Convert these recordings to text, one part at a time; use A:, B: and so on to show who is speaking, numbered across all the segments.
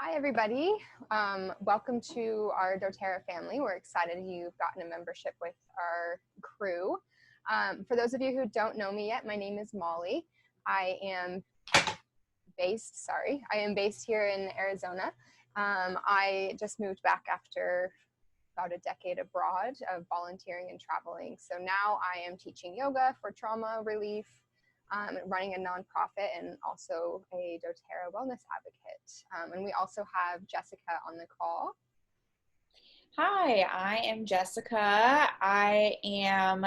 A: Hi, everybody. Welcome to our doTERRA family. We're excited you've gotten a membership with our crew. For those of you who don't know me yet, my name is Molly. I am based here in Arizona. I just moved back after about a decade abroad of volunteering and traveling. So now I am teaching yoga for trauma relief, running a nonprofit, and also a doTERRA wellness advocate. And we also have Jessica on the call.
B: Hi, I am Jessica. I am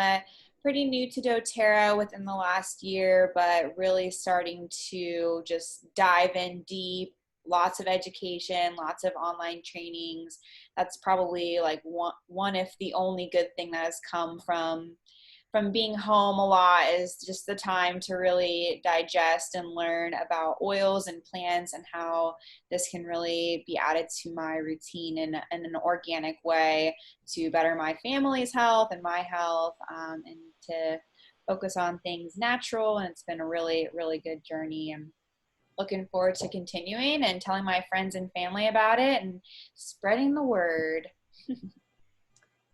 B: pretty new to doTERRA within the last year, but really starting to just dive in deep. Lots of education, lots of online trainings. That's probably like one if the only good thing that has come from being home a lot is just the time to really digest and learn about oils and plants and how this can really be added to my routine in an organic way to better my family's health and my health, and to focus on things natural. And it's been a really, really good journey. I'm looking forward to continuing and telling my friends and family about it and spreading the word.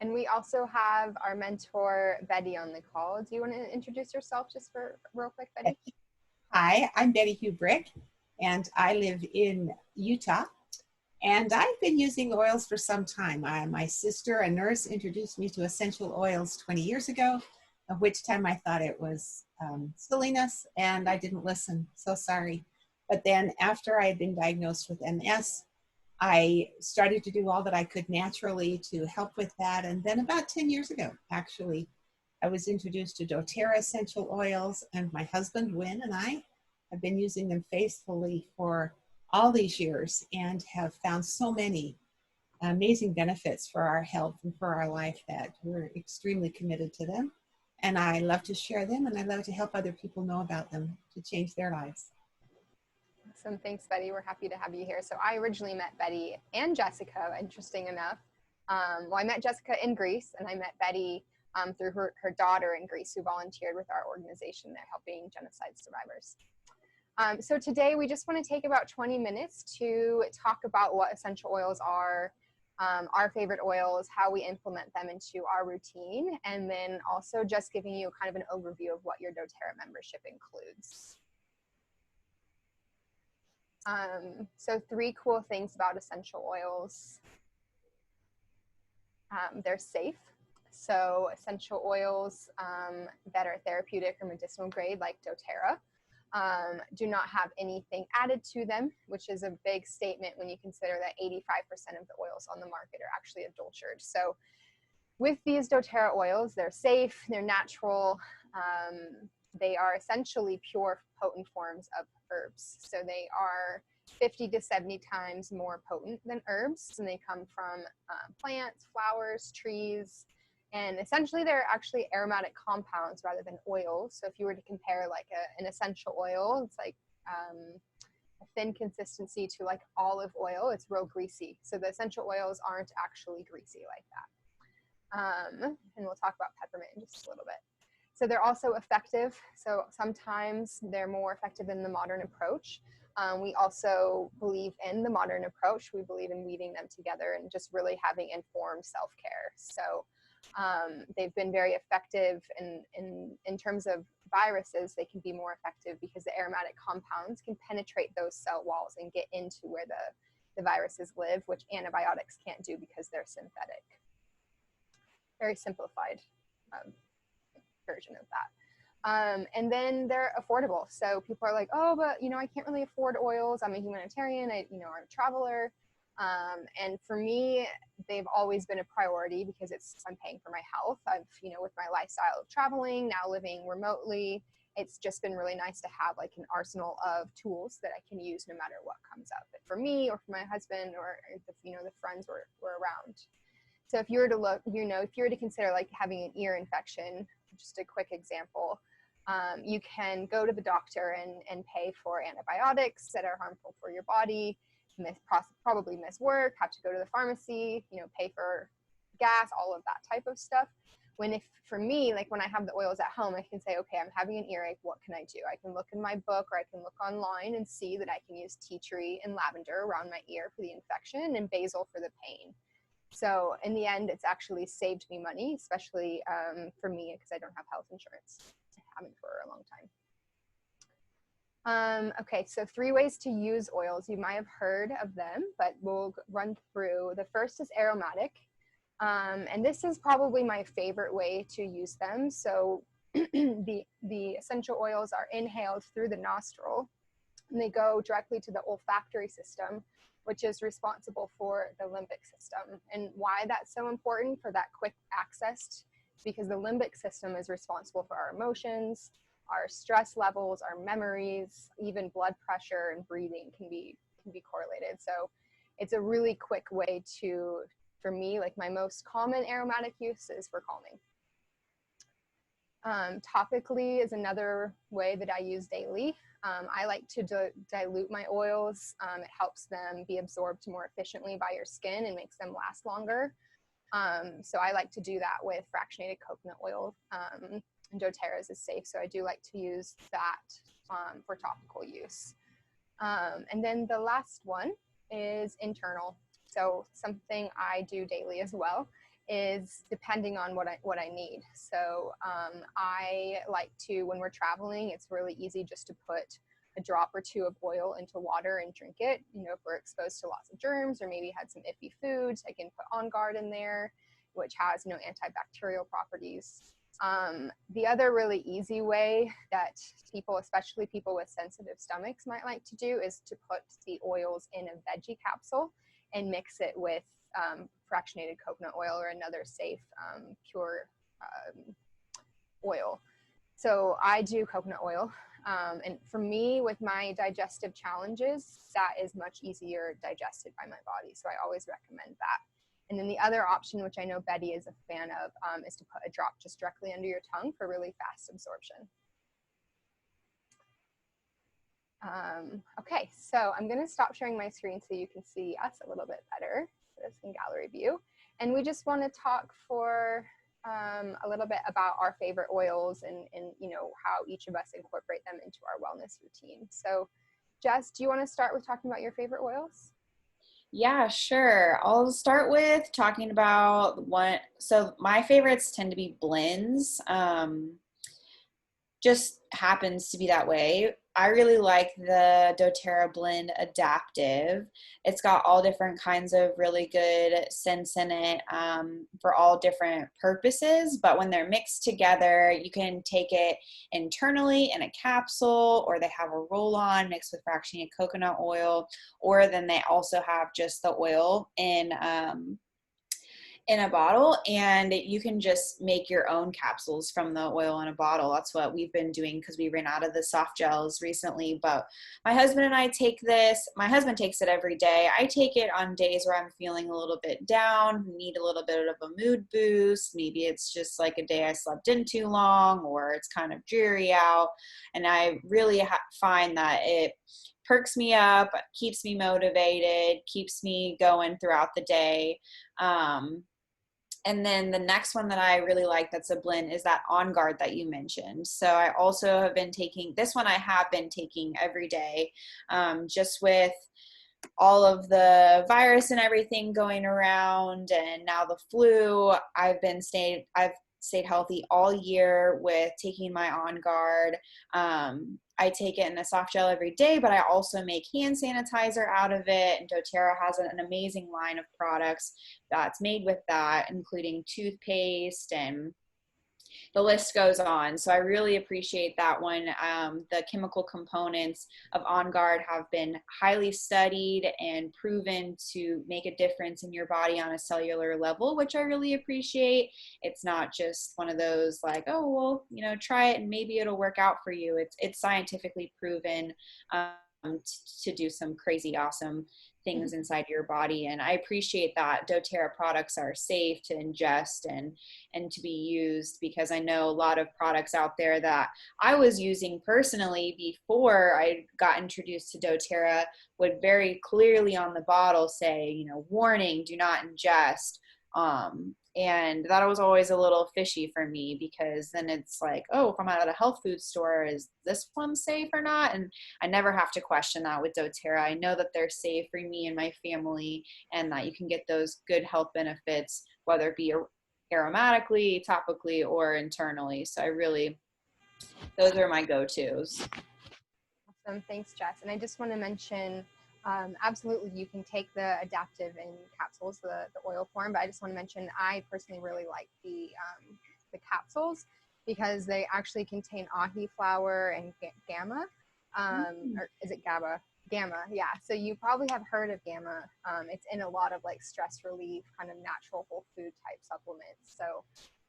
A: And we also have our mentor, Betty, on the call. Do you want to introduce yourself just for real quick, Betty?
C: Hi, I'm Betty Hubrick, and I live in Utah. And I've been using oils for some time. My sister, a nurse, introduced me to essential oils 20 years ago, at which time I thought it was silliness, and I didn't listen. So sorry. But then after I had been diagnosed with MS, I started to do all that I could naturally to help with that. And then about 10 years ago, actually, I was introduced to doTERRA essential oils, and my husband, Wynn, and I have been using them faithfully for all these years and have found so many amazing benefits for our health and for our life that we're extremely committed to them. And I love to share them, and I love to help other people know about them to change their lives.
A: Awesome. Thanks, Betty. We're happy to have you here. So I originally met Betty and Jessica, interesting enough. I met Jessica in Greece, and I met Betty through her daughter in Greece, who volunteered with our organization there helping genocide survivors. So today we just want to take about 20 minutes to talk about what essential oils are, our favorite oils, how we implement them into our routine, and then also just giving you kind of an overview of what your doTERRA membership includes. So 3 cool things about essential oils. They're safe. So essential oils that are therapeutic or medicinal grade, like doTERRA, do not have anything added to them, which is a big statement when you consider that 85% of the oils on the market are actually adulterated. So with these doTERRA oils, they're safe, they're natural, they are essentially pure, potent forms of herbs. So they are 50 to 70 times more potent than herbs, and they come from plants, flowers, trees, and essentially they're actually aromatic compounds rather than oils. So if you were to compare like an essential oil, it's like a thin consistency to like olive oil, it's real greasy. So the essential oils aren't actually greasy like that. And we'll talk about peppermint in just a little bit. So they're also effective. So sometimes they're more effective than the modern approach. We also believe in the modern approach. We believe in weaving them together and just really having informed self-care. So they've been very effective in terms of viruses. They can be more effective because the aromatic compounds can penetrate those cell walls and get into where the viruses live, which antibiotics can't do because they're synthetic. Very simplified version of that. And then they're affordable. So people are like, oh, but I can't really afford oils. I'm a humanitarian. I'm a traveler. And for me, they've always been a priority because I'm paying for my health. I've, with my lifestyle of traveling, now living remotely, it's just been really nice to have like an arsenal of tools that I can use no matter what comes up. But for me or for my husband or the friends we're around. So if you were to look, if you were to consider like having an ear infection, just a quick example, you can go to the doctor and pay for antibiotics that are harmful for your body, probably miss work, have to go to the pharmacy, pay for gas, all of that type of stuff. if for me, like when I have the oils at home, I can say, okay, I'm having an earache. What can I do? I can look in my book, or I can look online and see that I can use tea tree and lavender around my ear for the infection and basil for the pain. So in the end, it's actually saved me money, especially for me, because I don't have health insurance. I haven't for a long time. Okay, so 3 ways to use oils. You might have heard of them, but we'll run through. The first is aromatic. And this is probably my favorite way to use them. So the essential oils are inhaled through the nostril, and they go directly to the olfactory system, which is responsible for the limbic system. And why that's so important for that quick access, because the limbic system is responsible for our emotions, our stress levels, our memories, even blood pressure and breathing can be correlated. So it's a really quick way to, for me, like my most common aromatic use is for calming. Topically is another way that I use daily. I like to dilute my oils. It helps them be absorbed more efficiently by your skin and makes them last longer. So I like to do that with fractionated coconut oil. And doTERRA's is safe, so I do like to use that for topical use. And then the last one is internal. So something I do daily as well is depending on what I need. So I like to, when we're traveling, it's really easy just to put a drop or two of oil into water and drink it. You know, if we're exposed to lots of germs or maybe had some iffy foods, I can put On Guard in there, which has, you know, antibacterial properties. The other really easy way that people, especially people with sensitive stomachs, might like to do is to put the oils in a veggie capsule and mix it with fractionated coconut oil or another safe, pure oil. So I do coconut oil. And for me, with my digestive challenges, that is much easier digested by my body. So I always recommend that. And then the other option, which I know Betty is a fan of, is to put a drop just directly under your tongue for really fast absorption. Okay, so I'm gonna stop sharing my screen so you can see us a little bit better. Put us in gallery view. And we just wanna talk for a little bit about our favorite oils and you know, how each of us incorporate them into our wellness routine. So Jess, do you wanna start with talking about your favorite oils?
B: Yeah, sure. I'll start with talking about what, so my favorites tend to be blends. Just happens to be that way. I really like the doTERRA Blend Adaptive. It's got all different kinds of really good scents in it for all different purposes, but when they're mixed together, you can take it internally in a capsule, or they have a roll-on mixed with fractionated coconut oil, or then they also have just the oil in a bottle, and you can just make your own capsules from the oil in a bottle. That's what we've been doing because we ran out of the soft gels recently. But my husband and I take this. My husband takes it every day. I take it on days where I'm feeling a little bit down, need a little bit of a mood boost. Maybe it's just like a day I slept in too long, or it's kind of dreary out. And I really find that it perks me up, keeps me motivated, keeps me going throughout the day. And then the next one that I really like that's a blend is that On Guard that you mentioned. So I also have been taking, this one I have been taking every day, just with all of the virus and everything going around, and now the flu. I've stayed healthy all year with taking my On Guard. I take it in a soft gel every day, but I also make hand sanitizer out of it. And doTERRA has an amazing line of products that's made with that, including toothpaste, and the list goes on. So I really appreciate that one. The chemical components of On Guard have been highly studied and proven to make a difference in your body on a cellular level, which I really appreciate. It's not just one of those like, oh, well, you know, try it and maybe it'll work out for you. It's scientifically proven to do some crazy awesome things inside your body. And I appreciate that doTERRA products are safe to ingest and to be used, because I know a lot of products out there that I was using personally before I got introduced to doTERRA would very clearly on the bottle say, you know, warning, do not ingest. And that was always a little fishy for me, because then it's like, oh, if I'm at a health food store, is this one safe or not? And I never have to question that with doTERRA. I know that they're safe for me and my family, and that you can get those good health benefits, whether it be aromatically, topically, or internally. So those are my go-tos.
A: Awesome. Thanks, Jess. And I just want to mention, absolutely, you can take the adaptive in capsules, the oil form, but I just want to mention, I personally really like the capsules because they actually contain ahi flower and gamma. Or is it GABA? Gamma, yeah. So you probably have heard of gamma. It's in a lot of like stress relief, kind of natural whole food type supplements. So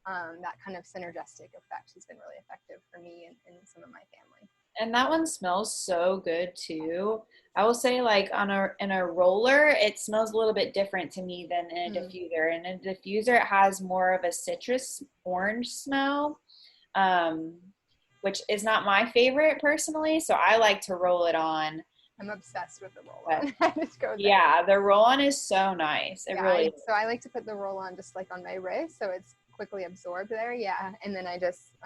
A: that kind of synergistic effect has been really effective for me and some of my family.
B: And that one smells so good too. I will say, like, in a roller, it smells a little bit different to me than in a diffuser. In a diffuser, it has more of a citrus orange smell, which is not my favorite personally. So I like to roll it on.
A: I'm obsessed with the roll-on.
B: Yeah, the roll-on is so nice. It really is.
A: So I like to put the roll-on just like on my wrist, so it's quickly absorbed there. Yeah, and then I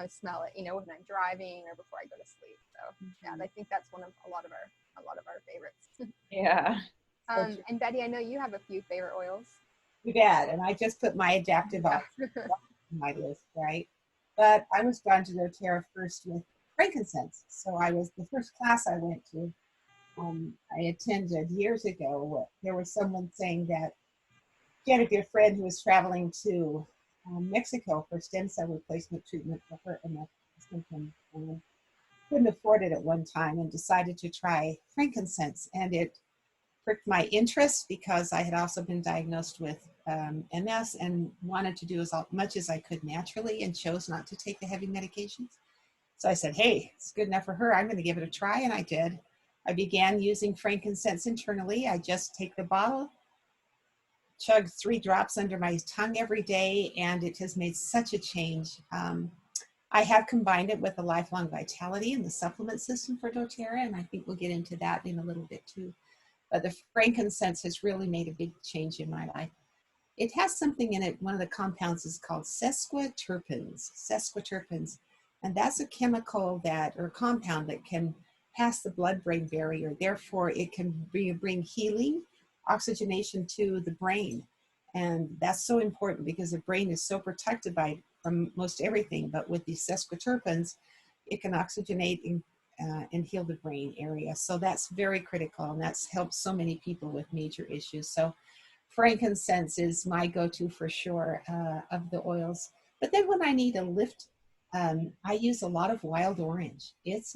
A: smell it, when I'm driving or before I go to sleep. So yeah, I think that's one of a lot of our favorites.
B: Yeah.
A: And Betty, I know you have a few favorite oils.
C: Too bad, and I just put my adaptive on my list, right? But I was drawn to doTERRA first with frankincense. So the first class I went to, I attended years ago. There was someone saying that she had a good friend who was traveling to Mexico for stem cell replacement treatment for her and couldn't afford it at one time and decided to try frankincense. And it pricked my interest because I had also been diagnosed with MS and wanted to do as much as I could naturally and chose not to take the heavy medications. So I said, hey, it's good enough for her. I'm going to give it a try. And I did. I began using frankincense internally. I just take the bottle, chug 3 drops under my tongue every day, and it has made such a change. I have combined it with a lifelong vitality in the supplement system for doTERRA, and I think we'll get into that in a little bit too. But the frankincense has really made a big change in my life. It has something in it. One of the compounds is called sesquiterpenes, and that's a chemical or compound that can pass the blood-brain barrier. Therefore, it can bring healing, oxygenation to the brain. And that's so important because the brain is so protected from most everything. But with these sesquiterpenes, it can oxygenate and heal the brain area. So that's very critical, and that's helped so many people with major issues. So frankincense is my go-to for sure of the oils. But then when I need a lift, I use a lot of wild orange. It's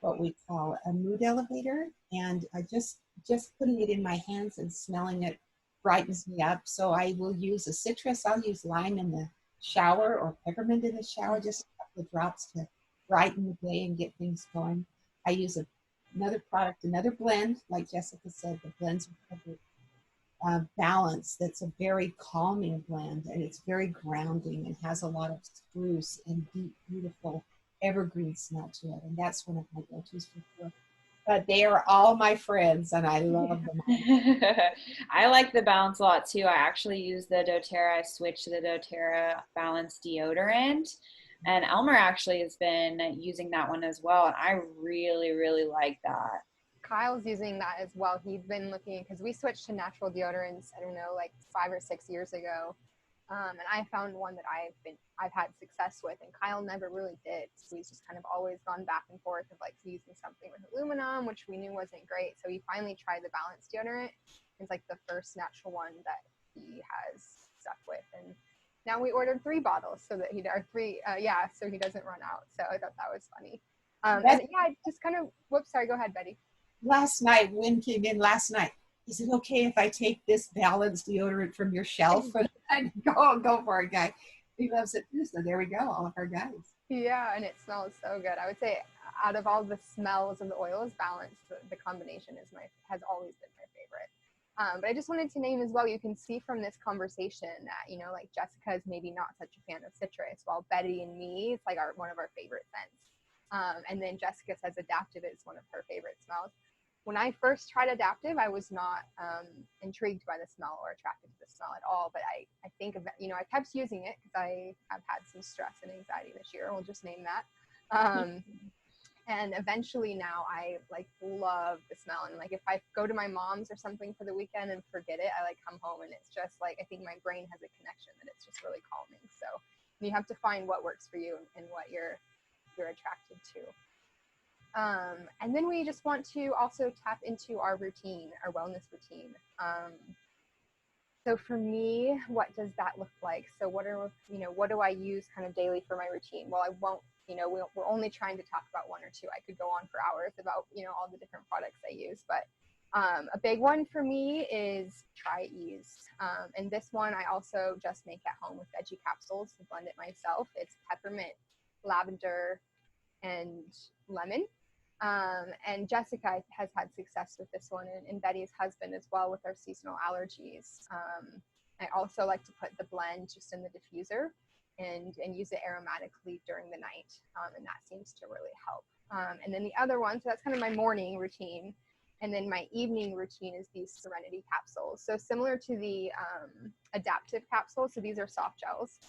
C: what we call a mood elevator, and I just putting it in my hands and smelling it brightens me up. So I will use a citrus. I'll use lime in the shower or peppermint in the shower, just a couple of drops to brighten the day and get things going. I use another product, another blend, like Jessica said, the blends balance. That's a very calming blend, and it's very grounding and has a lot of spruce and deep, beautiful evergreen smell to it. And that's one of my go-tos for sure. But they are all my friends, and I love them all.
B: I like the balance a lot too. I actually use the doTERRA. I switched to the doTERRA Balance deodorant, and Elmer actually has been using that one as well, and I really, really like that.
A: Kyle's using that as well. He's been looking, because we switched to natural deodorants, I don't know, like 5 or 6 years ago. And I found one that I've had success with, and Kyle never really did. So he's just kind of always gone back and forth of like using something with aluminum, which we knew wasn't great. So he finally tried the Balance deodorant. It's like the first natural one that he has stuck with. And now we ordered 3 bottles so that so he doesn't run out. So I thought that was funny. Just kind of, whoops, sorry, go ahead, Betty.
C: Last night, Wynn came in last night. Is it okay if I take this Balance deodorant from your shelf? And I go for it, guy. He loves it too. So there we go, all of our guys.
A: Yeah, and it smells so good. I would say out of all the smells of the oils, Balance, the combination has always been my favorite. But I just wanted to name as well, you can see from this conversation that, like Jessica is maybe not such a fan of citrus, while Betty and me, it's like one of our favorite scents. And then Jessica says adaptive is one of her favorite smells. when I first tried Adaptive, I was not intrigued by the smell or attracted to the smell at all. But I think of, I kept using it because I have had some stress and anxiety this year. We'll just name that. And eventually now I like love the smell. And like if I go to my mom's or something for the weekend and forget it, I like come home and it's just like, I think my brain has a connection that it's just really calming. So you have to find what works for you and what you're attracted to. And then we just want to also tap into our routine, our wellness routine. So for me, what does that look like? So what do I use kind of daily for my routine? Well, I won't, we're only trying to talk about one or two. I could go on for hours about, all the different products I use, but a big one for me is Try Ease. And this one I also just make at home with veggie capsules to blend it myself. It's peppermint, lavender, and lemon. And Jessica has had success with this one, and Betty's husband as well with our seasonal allergies. I also like to put the blend just in the diffuser and use it aromatically during the night, and that seems to really help. And then the other one, so that's kind of my morning routine, and then my evening routine is these Serenity capsules. So similar to the Adaptive capsules, so these are soft gels.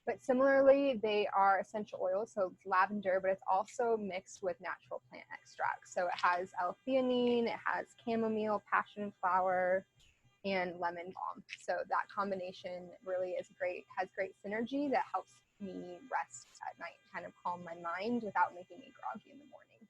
A: But similarly, they are essential oils, so it's lavender, but it's also mixed with natural plant extracts. So it has L-theanine, it has chamomile, passion flower, and lemon balm. So that combination really is great, has great synergy that helps me rest at night, kind of calm my mind without making me groggy in the morning.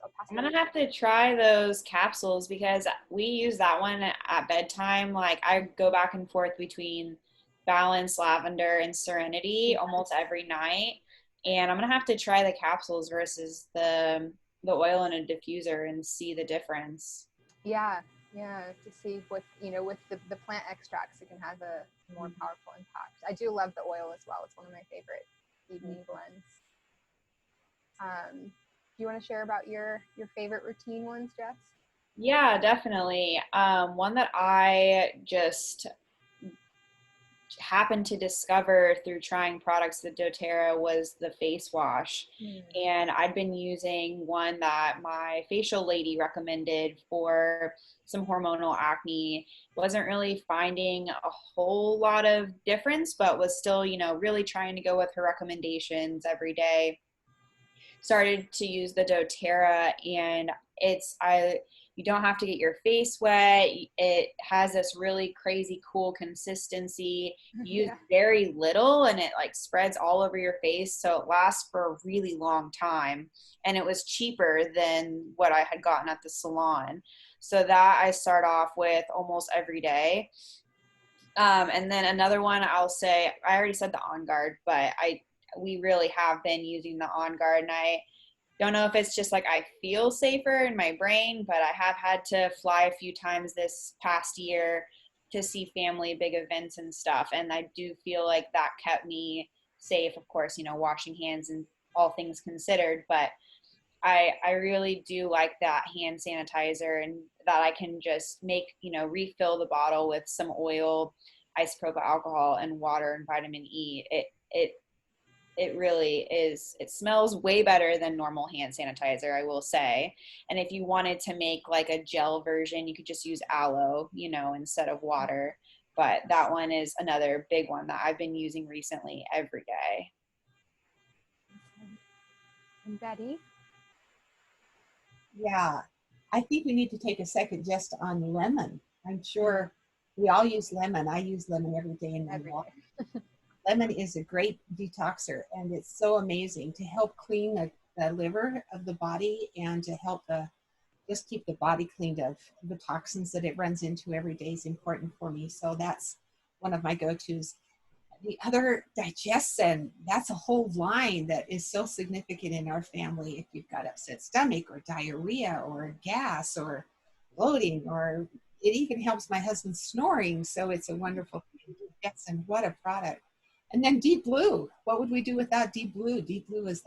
A: So
B: I'm gonna have to try those capsules because we use that one at bedtime. Like I go back and forth between Balance, Lavender, and Serenity almost every night, and I'm gonna have to try the capsules versus the oil in a diffuser and see the difference.
A: Yeah, to see with the plant extracts, it can have a more powerful impact. I do love the oil as well. It's one of my favorite evening blends. Do you want to share about your favorite routine ones, Jess?
B: Yeah, definitely. One that I just happened to discover through trying products at doTERRA was the face wash. And I'd been using one that my facial lady recommended for some hormonal acne. Wasn't really finding a whole lot of difference, but was still, really trying to go with her recommendations every day. Started to use the doTERRA, and you don't have to get your face wet. It has this really crazy cool consistency. You use very little and it like spreads all over your face, so it lasts for a really long time, and it was cheaper than what I had gotten at the salon. So that I start off with almost every day. And then another one, I'll say, I already said the On Guard, but we really have been using the On Guard, and I don't know if it's just like I feel safer in my brain, but I have had to fly a few times this past year to see family, big events and stuff, and I do feel like that kept me safe. Of course, washing hands and all things considered, but I really do like that hand sanitizer, and that I can just make, refill the bottle with some oil, isopropyl alcohol, and water and vitamin E. It really is. It smells way better than normal hand sanitizer, I will say. And if you wanted to make like a gel version, you could just use aloe, instead of water. But that one is another big one that I've been using recently every day.
A: And Betty?
C: Yeah, I think we need to take a second just on lemon. I'm sure we all use lemon. I use lemon every day in my water. Lemon is a great detoxer, and it's so amazing to help clean the liver of the body and to help just keep the body cleaned of the toxins that it runs into every day is important for me. So that's one of my go-tos. The other, digestion, that's a whole line that is so significant in our family. If you've got upset stomach or diarrhea or gas or bloating, or it even helps my husband's snoring. So it's a wonderful thing. Digestion, what a product. And then Deep Blue. What would we do without Deep Blue? Deep Blue is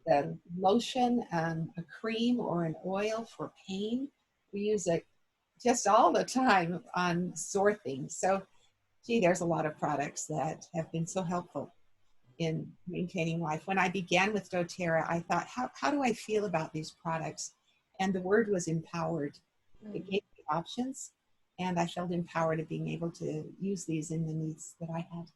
C: the lotion, a cream, or an oil for pain. We use it just all the time on sore things. So, gee, there's a lot of products that have been so helpful in maintaining life. When I began with doTERRA, I thought, how do I feel about these products? And the word was empowered. It
A: Mm.
C: gave me options, and I felt empowered at being able to use these in the needs that I had.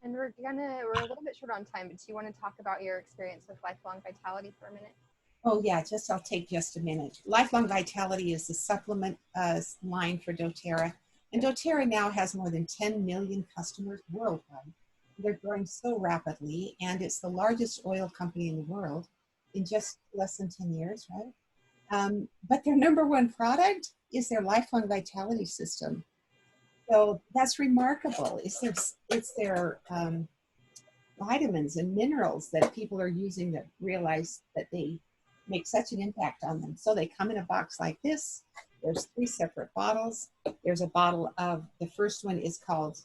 A: And we're a little bit short on time, but do you want to talk about your experience with Lifelong Vitality for a minute?
C: Oh yeah, I'll take just a minute. Lifelong Vitality is the supplement line for doTERRA. And doTERRA now has more than 10 million customers worldwide. They're growing so rapidly, and it's the largest oil company in the world in just less than 10 years, right? But their number one product is their Lifelong Vitality system. So that's remarkable. It's their vitamins and minerals that people are using that realize that they make such an impact on them. So they come in a box like this. There's 3 separate bottles. There's a bottle of, the first one is called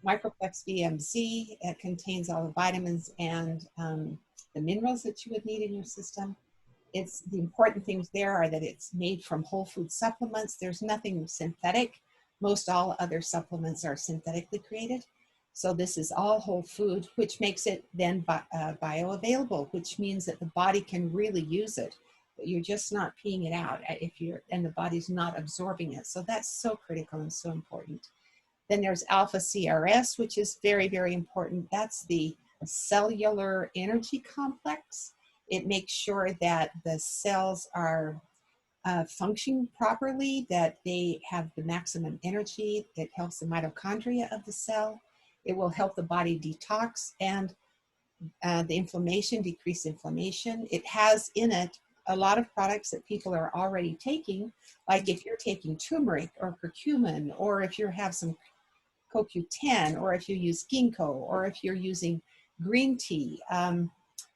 C: Microplex VMZ. It contains all the vitamins and the minerals that you would need in your system. It's the important things there are that it's made from whole food supplements. There's nothing synthetic. Most all other supplements are synthetically created. So this is all whole food, which makes it then bioavailable, which means that the body can really use it. But you're just not peeing it out and the body's not absorbing it. So that's so critical and so important. Then there's alpha CRS, which is very, very important. That's the cellular energy complex. It makes sure that the cells are functioning properly, that they have the maximum energy. It helps the mitochondria of the cell. It will help the body detox and the inflammation, decrease inflammation. It has in it a lot of products that people are already taking, like if you're taking turmeric or curcumin, or if you have some CoQ10, or if you use ginkgo, or if you're using green tea,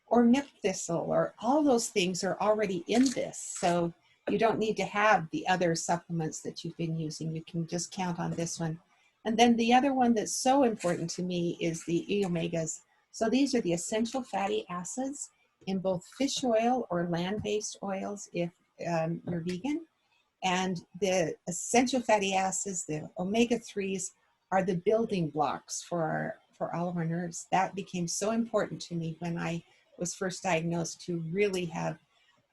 C: or nip thistle, or all those things are already in this. So you don't need to have the other supplements that you've been using. You can just count on this one. And then the other one that's so important to me is the E-omegas. So these are the essential fatty acids in both fish oil or land-based oils if you're vegan. And the essential fatty acids, the omega-3s, are the building blocks for all of our nerves. That became so important to me when I was first diagnosed, to really have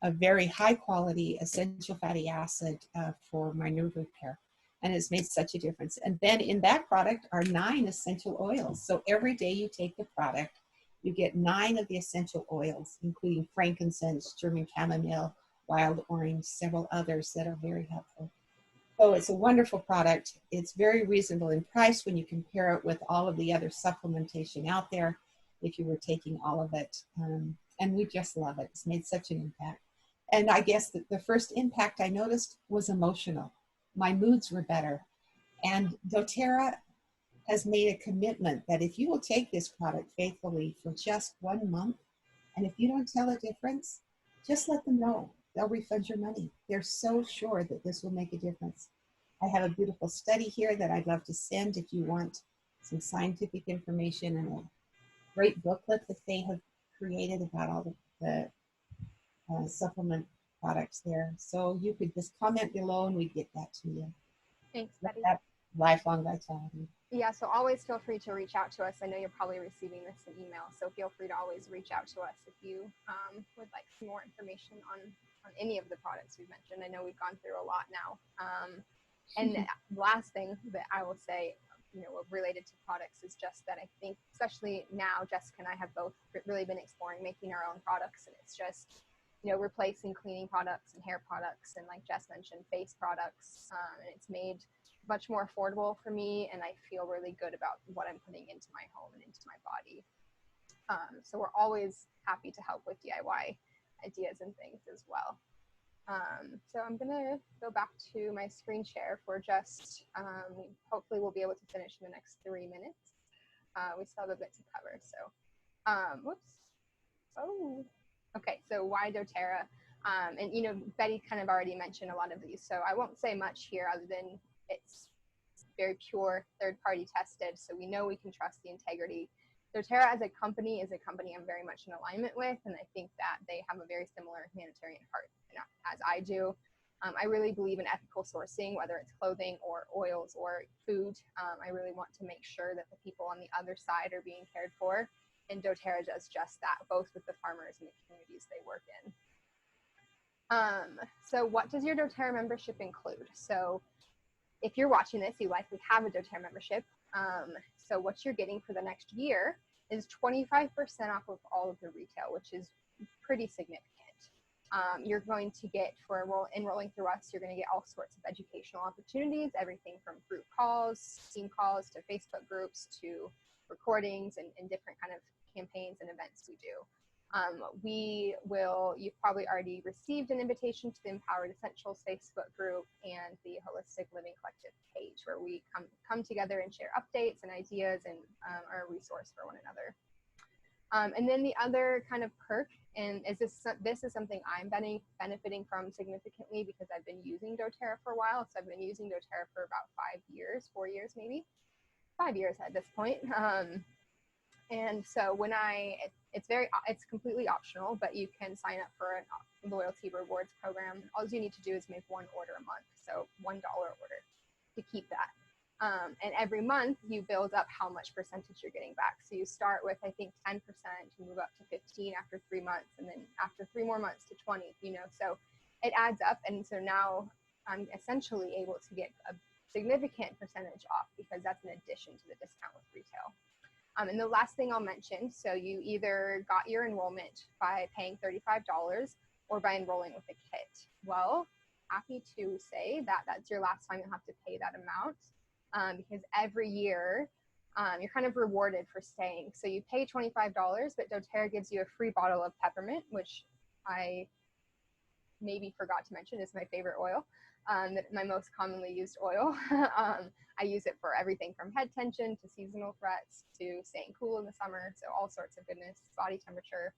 C: a very high quality essential fatty acid for my nerve repair. And it's made such a difference. And then in that product are 9 essential oils. So every day you take the product, you get 9 of the essential oils, including frankincense, German chamomile, wild orange, several others that are very helpful. So it's a wonderful product. It's very reasonable in price when you compare it with all of the other supplementation out there, if you were taking all of it. And we just love it. It's made such an impact. And I guess that the first impact I noticed was emotional. My moods were better. And doTERRA has made a commitment that if you will take this product faithfully for just 1 month, and if you don't tell a difference, just let them know. They'll refund your money. They're so sure that this will make a difference. I have a beautiful study here that I'd love to send if you want some scientific information, and a great booklet that they have created about all the supplement products there. So you could just comment below and we'd get that to you.
A: Thanks, Betty.
C: That Lifelong Vitality.
A: Yeah, so always feel free to reach out to us. I know you're probably receiving this in email, so feel free to always reach out to us if you would like some more information on any of the products we've mentioned. I know we've gone through a lot now. And the last thing that I will say, related to products, is just that I think, especially now, Jessica and I have both really been exploring making our own products, and it's just, replacing cleaning products and hair products, and like Jess mentioned, face products, and it's made much more affordable for me, and I feel really good about what I'm putting into my home and into my body. So we're always happy to help with DIY ideas and things as well. So I'm gonna go back to my screen share for just, hopefully we'll be able to finish in the next 3 minutes. We still have a bit to cover, so, whoops. Oh, okay, so why doTERRA? And Betty kind of already mentioned a lot of these, so I won't say much here other than it's very pure, third-party tested, so we know we can trust the integrity. doTERRA as a company is a company I'm very much in alignment with, and I think that they have a very similar humanitarian heart as I do. I really believe in ethical sourcing, whether it's clothing or oils or food. I really want to make sure that the people on the other side are being cared for, and doTERRA does just that, both with the farmers and the communities they work in. So what does your doTERRA membership include? So if you're watching this, you likely have a doTERRA membership. So what you're getting for the next year is 25% off of all of the retail, which is pretty significant. You're going to get, for enrolling through us, you're going to get all sorts of educational opportunities, everything from group calls, team calls, to Facebook groups, to recordings and different kind of campaigns and events we do. You've probably already received an invitation to the Empowered Essentials Facebook group and the Holistic Living Collective page, where we come together and share updates and ideas and are a resource for one another. And then the other kind of perk, and this is something I'm benefiting from significantly because I've been using doTERRA for a while. So I've been using doTERRA for about 4 years maybe, 5 years at this point. And so it's completely optional, but you can sign up for a loyalty rewards program. All you need to do is make one order a month, so $1 order to keep that. And every month you build up how much percentage you're getting back. So you start with, I think, 10%, you move up to 15 after 3 months, and then after 3 more months to 20, so it adds up. And so now I'm essentially able to get a significant percentage off because that's in addition to the discount with retail. And the last thing I'll mention, so you either got your enrollment by paying $35 or by enrolling with a kit. Well, happy to say that that's your last time you'll have to pay that amount, because every year you're kind of rewarded for staying. So you pay $25, but doTERRA gives you a free bottle of peppermint, which I maybe forgot to mention is my favorite oil, my most commonly used oil. I use it for everything from head tension to seasonal threats to staying cool in the summer. So all sorts of goodness, body temperature.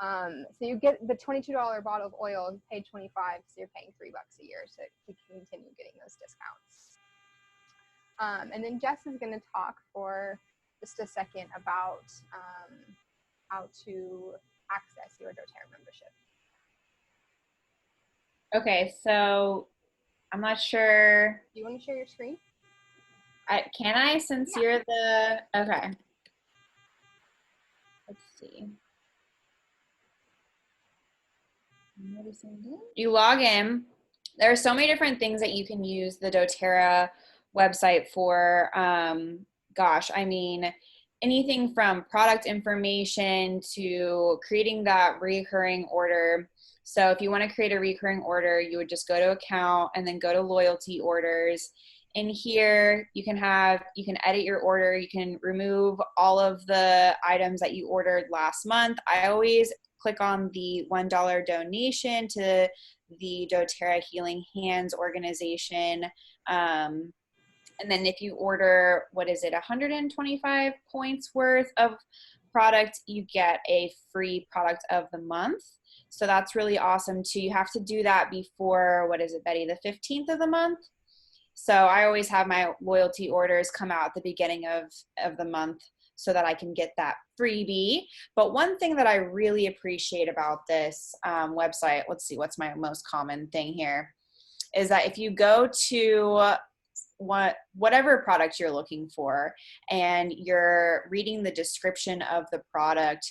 A: So you get the $22 bottle of oil, you paid $25, so you're paying $3 a year to continue getting those discounts. And then Jess is going to talk for just a second about how to access your doTERRA membership.
B: Okay, so I'm not sure.
A: Do you want to share your screen?
B: Can I, since you're the, okay. Let's see. You log in. There are so many different things that you can use the doTERRA website for. Gosh, I mean, anything from product information to creating that recurring order. So if you want to create a recurring order, you would just go to account and then go to loyalty orders. In here, you can edit your order. You can remove all of the items that you ordered last month. I always click on the $1 donation to the doTERRA Healing Hands organization. And then if you order, 125 points worth of product, you get a free product of the month. So that's really awesome too. You have to do that before, Betty, the 15th of the month? So I always have my loyalty orders come out at the beginning of the month so that I can get that freebie. But one thing that I really appreciate about this website, let's see, what's my most common thing here, is that if you go to whatever product you're looking for and you're reading the description of the product,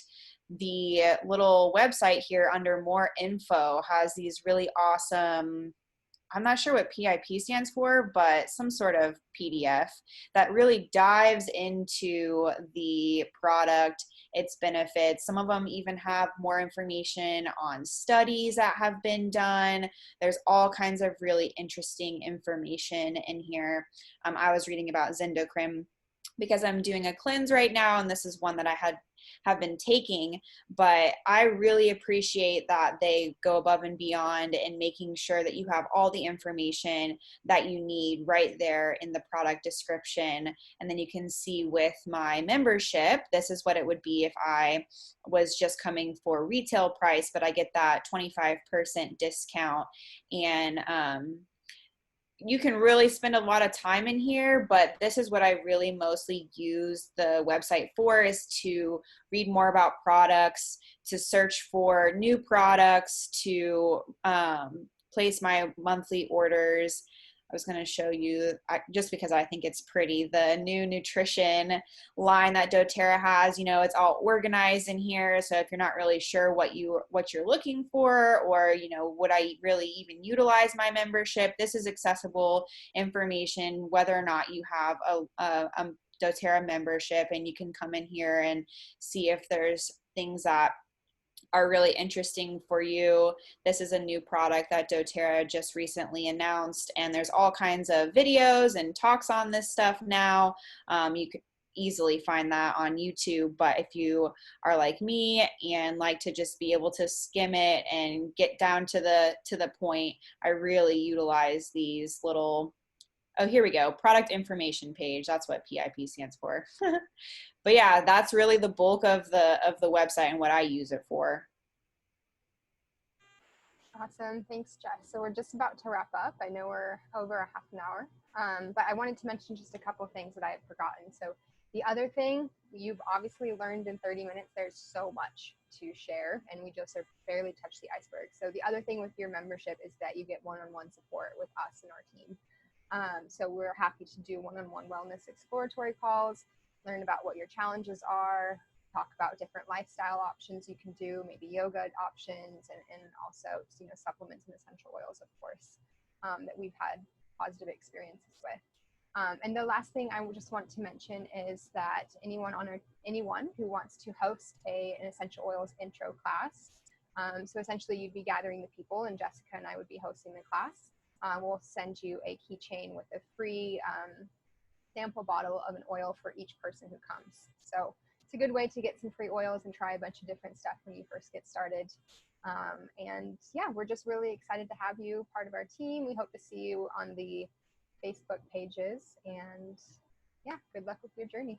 B: the little website here under more info has these really awesome, I'm not sure what PIP stands for, but some sort of PDF that really dives into the product, its benefits. Some of them even have more information on studies that have been done. There's all kinds of really interesting information in here. I was reading about Zendocrine because I'm doing a cleanse right now, and this is one that I have been taking, but I really appreciate that they go above and beyond in making sure that you have all the information that you need right there in the product description. And then you can see with my membership, this is what it would be if I was just coming for retail price, but I get that 25% discount. And you can really spend a lot of time in here, but this is what I really mostly use the website for, is to read more about products, to search for new products, to place my monthly orders. I was going to show you, just because I think it's pretty, the new nutrition line that doTERRA has. You know, it's all organized in here. So if you're not really sure what you're looking for, or, you know, would I really even utilize my membership, this is accessible information whether or not you have a doTERRA membership, and you can come in here and see if there's things that are really interesting for you. This is a new product that doTERRA just recently announced, and there's all kinds of videos and talks on this stuff now. You could easily find that on YouTube, but if you are like me and like to just be able to skim it and get down to the point, I really utilize these little, oh, here we go, product information page. That's what PIP stands for. But yeah, that's really the bulk of the website and what I use it for.
A: Awesome. Thanks, Jess. So we're just about to wrap up. I know we're over a half an hour, but I wanted to mention just a couple of things that I had forgotten. So the other thing, you've obviously learned in 30 minutes, there's so much to share, and we just have barely touched the iceberg. So the other thing with your membership is that you get one-on-one support with us and our team. So we're happy to do one-on-one wellness exploratory calls, learn about what your challenges are, talk about different lifestyle options you can do, maybe yoga options, and also, you know, supplements and essential oils, of course, that we've had positive experiences with. And the last thing I just want to mention is that anyone who wants to host an essential oils intro class, so essentially you'd be gathering the people, and Jessica and I would be hosting the class. We'll send you a keychain with a free sample bottle of an oil for each person who comes. So it's a good way to get some free oils and try a bunch of different stuff when you first get started. And yeah, we're just really excited to have you part of our team. We hope to see you on the Facebook pages, and yeah, good luck with your journey.